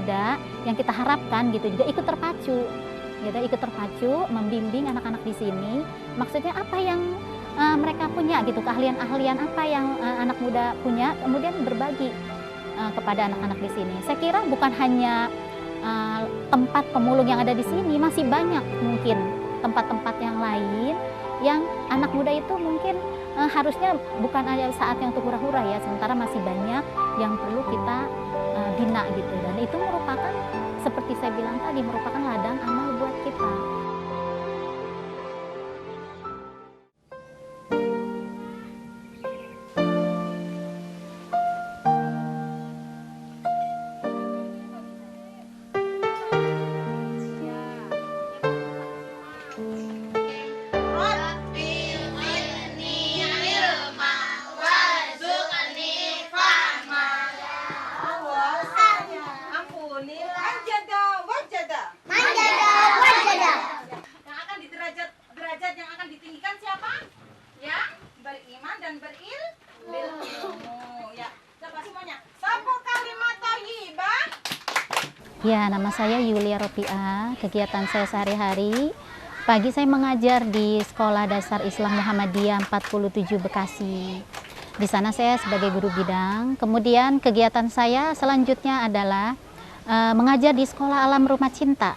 muda yang kita harapkan gitu juga ikut terpacu, gitu, ikut terpacu membimbing anak-anak di sini. Maksudnya apa yang mereka punya gitu, keahlian-ahlian apa yang anak muda punya, kemudian berbagi kepada anak-anak di sini. Saya kira bukan hanya tempat pemulung yang ada di sini, masih banyak mungkin tempat-tempat yang lain yang anak muda itu mungkin harusnya bukan hanya saatnya untuk hura-hura ya, sementara masih banyak yang perlu kita bina gitu. Dan itu merupakan, seperti saya bilang tadi, merupakan ladang amal buat kita. Ya, nama saya Yulia Ropiah. Kegiatan saya sehari-hari, pagi saya mengajar di Sekolah Dasar Islam Muhammadiyah 47 Bekasi. Di sana saya sebagai guru bidang. Kemudian kegiatan saya selanjutnya adalah mengajar di Sekolah Alam Rumah Cinta.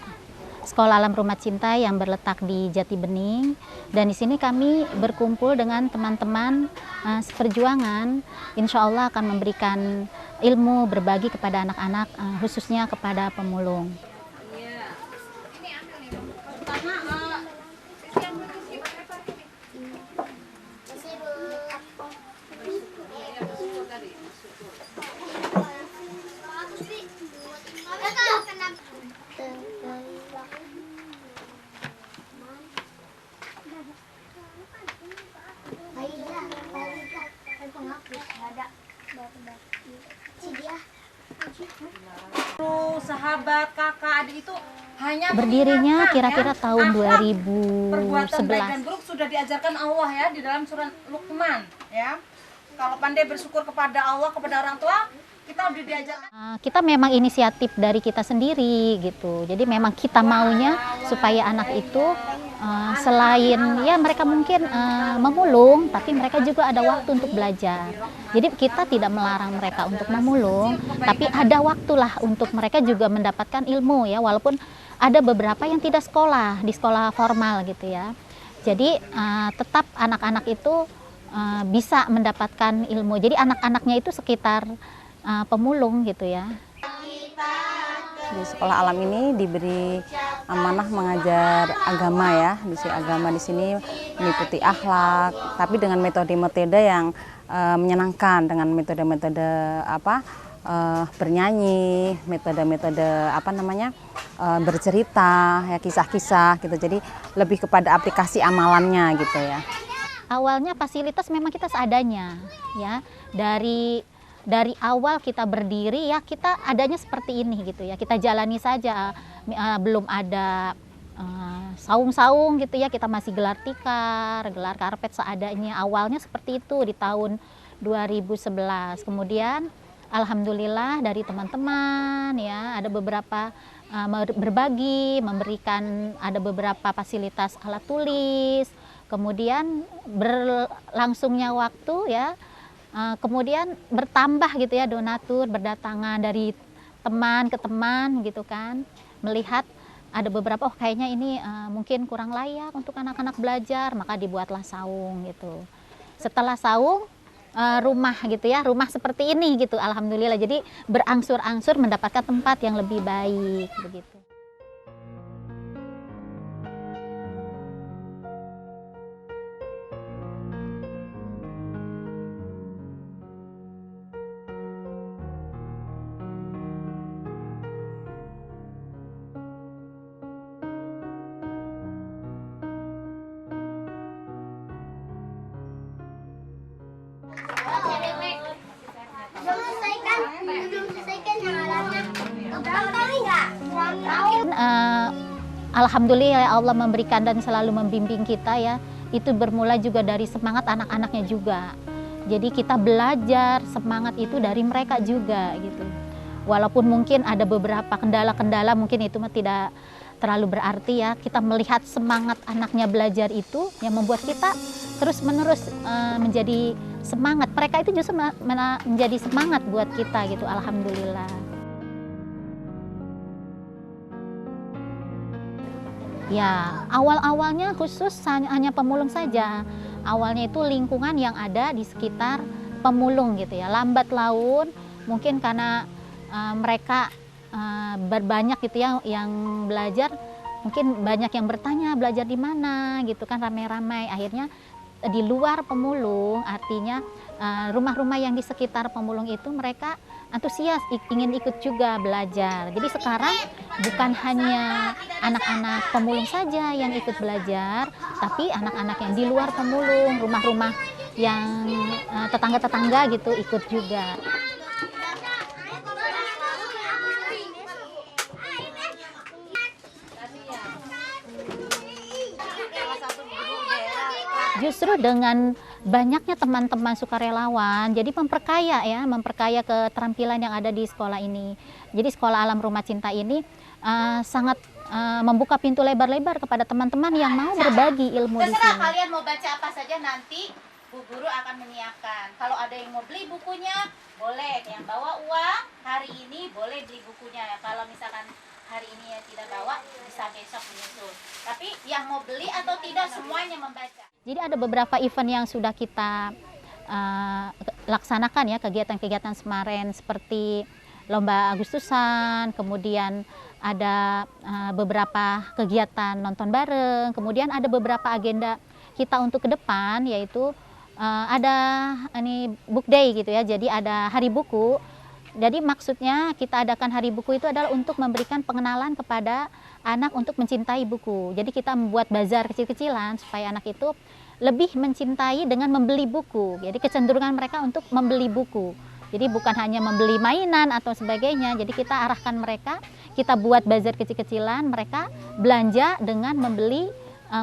Sekolah Alam Rumah Cinta yang berletak di Jati Bening. Dan di sini kami berkumpul dengan teman-teman seperjuangan. Insya Allah akan memberikan ilmu, berbagi kepada anak-anak, khususnya kepada pemulung. Sahabat, kakak, adik itu hanya berdirinya kira-kira tahun 2011. Perbuatan baik dan buruk sudah diajarkan Allah ya di dalam surat Luqman ya. Kalau pandai bersyukur kepada Allah, kepada orang tua, kita udah diajarkan. Kita memang inisiatif dari kita sendiri gitu. Jadi memang kita maunya supaya anak itu selain ya mereka mungkin memulung, tapi mereka juga ada waktu untuk belajar. Jadi kita tidak melarang mereka untuk memulung, tapi ada waktulah untuk mereka juga mendapatkan ilmu ya, walaupun ada beberapa yang tidak sekolah di sekolah formal gitu ya. Jadi tetap anak-anak itu bisa mendapatkan ilmu. Jadi anak-anaknya itu sekitar pemulung gitu ya. Di sekolah alam ini diberi amanah mengajar agama ya. Agama di sini meliputi akhlak, tapi dengan metode-metode yang menyenangkan, dengan metode-metode bernyanyi, metode-metode bercerita, ya kisah-kisah gitu. Jadi lebih kepada aplikasi amalannya gitu ya. Awalnya fasilitas memang kita seadanya ya. Dari awal kita berdiri ya kita adanya seperti ini gitu ya, kita jalani saja, belum ada saung-saung gitu ya, kita masih gelar tikar, gelar karpet seadanya. Awalnya seperti itu di tahun 2011. Kemudian alhamdulillah dari teman-teman ya ada beberapa berbagi, memberikan ada beberapa fasilitas alat tulis. Kemudian berlangsungnya waktu ya, kemudian bertambah gitu ya donatur, berdatangan dari teman ke teman gitu kan, melihat ada beberapa kayaknya ini mungkin kurang layak untuk anak-anak belajar, maka dibuatlah saung gitu. Setelah saung rumah gitu ya, rumah seperti ini gitu, alhamdulillah. Jadi berangsur-angsur mendapatkan tempat yang lebih baik begitu. Alhamdulillah ya Allah memberikan dan selalu membimbing kita ya. Itu bermula juga dari semangat anak-anaknya juga. Jadi kita belajar semangat itu dari mereka juga gitu. walaupun mungkin ada beberapa kendala-kendala, mungkin itu mah tidak terlalu berarti ya. Kita melihat semangat anaknya belajar itu yang membuat kita terus-menerus menjadi semangat. Mereka itu justru menjadi semangat buat kita gitu, alhamdulillah. Ya, awal-awalnya khusus hanya pemulung saja. Awalnya itu lingkungan yang ada di sekitar pemulung gitu ya. Lambat laun mungkin karena mereka berbanyak gitu ya yang belajar, mungkin banyak yang bertanya belajar di mana gitu kan, ramai-ramai. Akhirnya di luar pemulung, artinya rumah-rumah yang di sekitar pemulung itu mereka antusias ingin ikut juga belajar. Jadi sekarang bukan hanya anak-anak pemulung saja yang ikut belajar, tapi anak-anak yang di luar pemulung, rumah-rumah yang tetangga-tetangga gitu ikut juga. Justru dengan banyaknya teman-teman sukarelawan, jadi memperkaya keterampilan yang ada di sekolah ini. Jadi Sekolah Alam Rumah Cinta ini sangat membuka pintu lebar-lebar kepada teman-teman yang mau berbagi ilmu di Terserah sini. kalian mau baca apa saja, nanti Bu Guru akan menyiapkan. Kalau ada yang mau beli bukunya, boleh. Yang bawa uang hari ini boleh beli bukunya. Kalau misalkan hari ini ya tidak bawa, bisa besok menyusul. Tapi yang mau beli atau tidak semuanya membaca. Jadi ada beberapa event yang sudah kita laksanakan ya, kegiatan-kegiatan kemarin seperti Lomba Agustusan, kemudian ada beberapa kegiatan nonton bareng, kemudian ada beberapa agenda kita untuk ke depan, yaitu ada ini book day gitu ya, jadi ada hari buku. Jadi maksudnya kita adakan hari buku itu adalah untuk memberikan pengenalan kepada anak untuk mencintai buku. Jadi kita membuat bazar kecil-kecilan supaya anak itu lebih mencintai dengan membeli buku. Jadi kecenderungan mereka untuk membeli buku. Jadi bukan hanya membeli mainan atau sebagainya. Jadi kita arahkan mereka, kita buat bazar kecil-kecilan, mereka belanja dengan membeli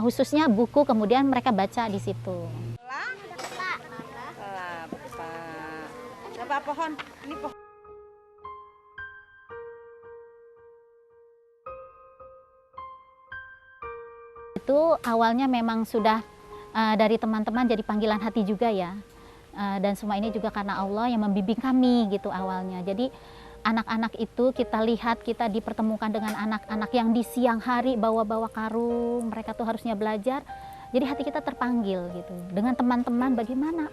khususnya buku, kemudian mereka baca di situ. Kelapa pohon, ini pohon. Itu awalnya memang sudah dari teman-teman jadi panggilan hati juga ya, dan semua ini juga karena Allah yang membimbing kami gitu awalnya. Jadi anak-anak itu kita lihat, kita dipertemukan dengan anak-anak yang di siang hari bawa-bawa karung, mereka tuh harusnya belajar, jadi hati kita terpanggil gitu dengan teman-teman, bagaimana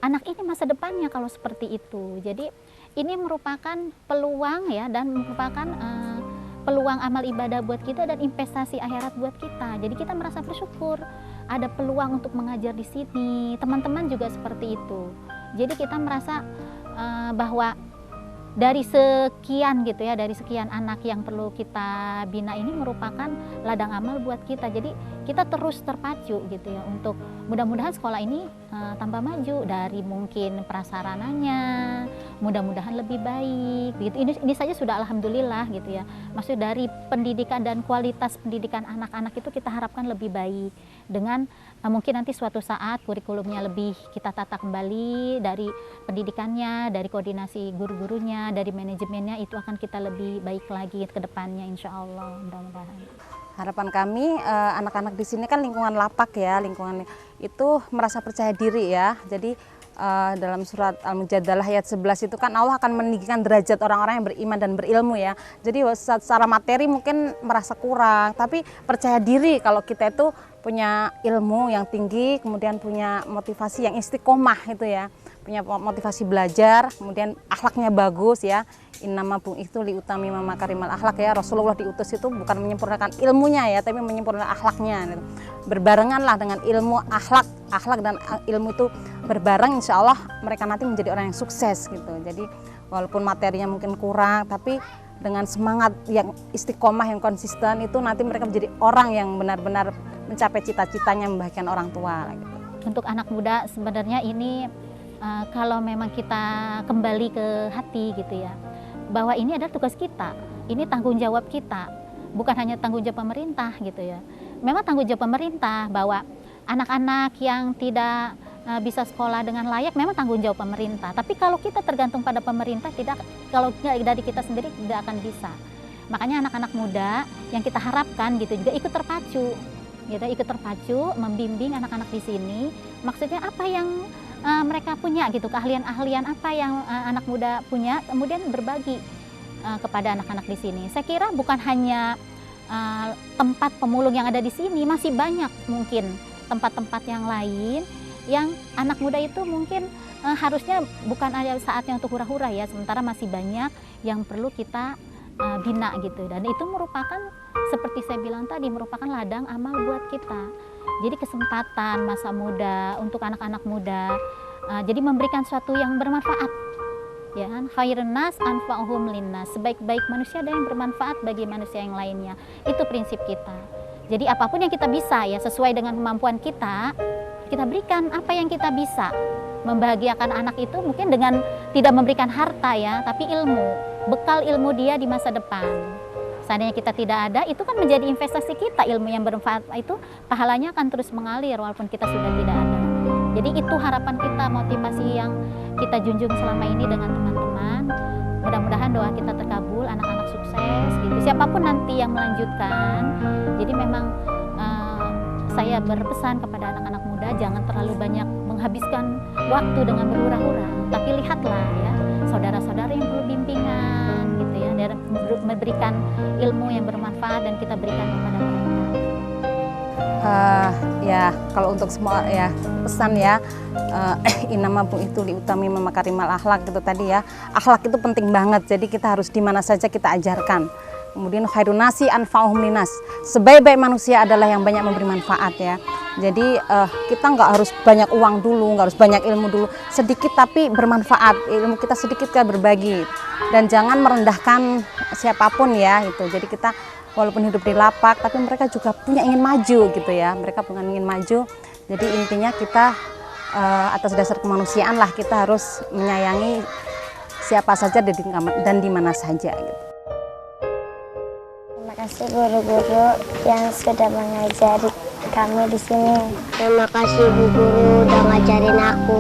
anak ini masa depannya kalau seperti itu. Jadi ini merupakan peluang ya, dan merupakan peluang amal ibadah buat kita dan investasi akhirat buat kita. Jadi kita merasa bersyukur ada peluang untuk mengajar di sini. Teman-teman juga seperti itu. Jadi kita merasa bahwa dari sekian gitu ya, dari sekian anak yang perlu kita bina ini merupakan ladang amal buat kita. Jadi kita terus terpacu gitu ya untuk mudah-mudahan sekolah ini tambah maju dari mungkin prasarananya, mudah-mudahan lebih baik gitu. Ini saja sudah alhamdulillah gitu ya. Maksud dari pendidikan dan kualitas pendidikan anak-anak itu kita harapkan lebih baik dengan mungkin nanti suatu saat kurikulumnya lebih kita tata kembali, dari pendidikannya, dari koordinasi guru-gurunya, dari manajemennya, itu akan kita lebih baik lagi ke depannya insya Allah, mudah-mudahan. Harapan kami anak-anak di sini kan lingkungan lapak ya, lingkungan itu merasa percaya diri ya. Jadi dalam surat Al-Mujadalah ayat 11 itu kan Allah akan meninggikan derajat orang-orang yang beriman dan berilmu ya. Jadi secara materi mungkin merasa kurang, tapi percaya diri kalau kita itu punya ilmu yang tinggi, kemudian punya motivasi yang istiqomah itu ya, punya motivasi belajar, kemudian akhlaknya bagus ya. Innama bu'itsu liutami makarimal akhlak ya. Rasulullah diutus itu bukan menyempurnakan ilmunya ya, tapi menyempurnakan akhlaknya gitu. Berbarenganlah dengan ilmu, akhlak dan ilmu itu berbareng, insya Allah mereka nanti menjadi orang yang sukses gitu. Jadi walaupun materinya mungkin kurang, tapi dengan semangat yang istiqomah, yang konsisten, itu nanti mereka menjadi orang yang benar-benar mencapai cita-citanya membahagiakan orang tua gitu. Untuk anak muda sebenarnya ini kalau memang kita kembali ke hati gitu ya, bahwa ini adalah tugas kita, ini tanggung jawab kita, bukan hanya tanggung jawab pemerintah gitu ya. Memang tanggung jawab pemerintah bahwa anak-anak yang tidak bisa sekolah dengan layak memang tanggung jawab pemerintah. Tapi kalau kita tergantung pada pemerintah, kalau dari kita sendiri tidak akan bisa. Makanya anak-anak muda yang kita harapkan gitu juga ikut terpacu, gitu, ikut terpacu membimbing anak-anak di sini. Maksudnya apa yang mereka punya gitu, keahlian-ahlian apa yang anak muda punya, kemudian berbagi kepada anak-anak di sini. Saya kira bukan hanya tempat pemulung yang ada di sini, masih banyak mungkin tempat-tempat yang lain yang anak muda itu mungkin harusnya bukan ada saatnya untuk hura-hura ya, sementara masih banyak yang perlu kita bina gitu. Dan itu merupakan seperti saya bilang tadi, merupakan ladang amal buat kita. Jadi kesempatan masa muda untuk anak-anak muda, jadi memberikan sesuatu yang bermanfaat. Ya kan, khairun nas anfa'uhum linnas, sebaik-baik manusia ada yang bermanfaat bagi manusia yang lainnya. Itu prinsip kita. Jadi apapun yang kita bisa ya, sesuai dengan kemampuan kita berikan apa yang kita bisa. Membahagiakan anak itu mungkin dengan tidak memberikan harta ya, tapi ilmu, bekal ilmu dia di masa depan. Seandainya kita tidak ada, itu kan menjadi investasi kita, ilmu yang bermanfaat itu pahalanya akan terus mengalir walaupun kita sudah tidak ada. Jadi itu harapan kita, motivasi yang kita junjung selama ini dengan teman-teman. Mudah-mudahan doa kita terkabul, anak-anak sukses gitu. Siapapun nanti yang melanjutkan. Jadi memang saya berpesan kepada anak-anak muda, jangan terlalu banyak menghabiskan waktu dengan berhura-hura, tapi lihatlah ya saudara-saudara yang perlu bimbingan gitu ya, dan memberikan ilmu yang bermanfaat dan kita berikan kepada mereka. Ya kalau untuk semua ya pesan ya, inama itu diutami memakarimal akhlak gitu tadi ya. Akhlak itu penting banget, jadi kita harus di mana saja kita ajarkan. Kemudian khairun nasi anfa'uhum linnas, sebaik-baik manusia adalah yang banyak memberi manfaat ya. Jadi kita nggak harus banyak uang dulu, nggak harus banyak ilmu dulu, sedikit tapi bermanfaat. Ilmu kita sedikit kita berbagi, dan jangan merendahkan siapapun ya itu. Jadi kita walaupun hidup di lapak, tapi mereka juga punya ingin maju gitu ya. Mereka punya ingin maju. Jadi intinya kita atas dasar kemanusiaan lah, kita harus menyayangi siapa saja dan di mana saja gitu. Terima kasih guru-guru yang sudah mengajari kami di sini. Terima kasih Bu Guru udah ngajarin aku.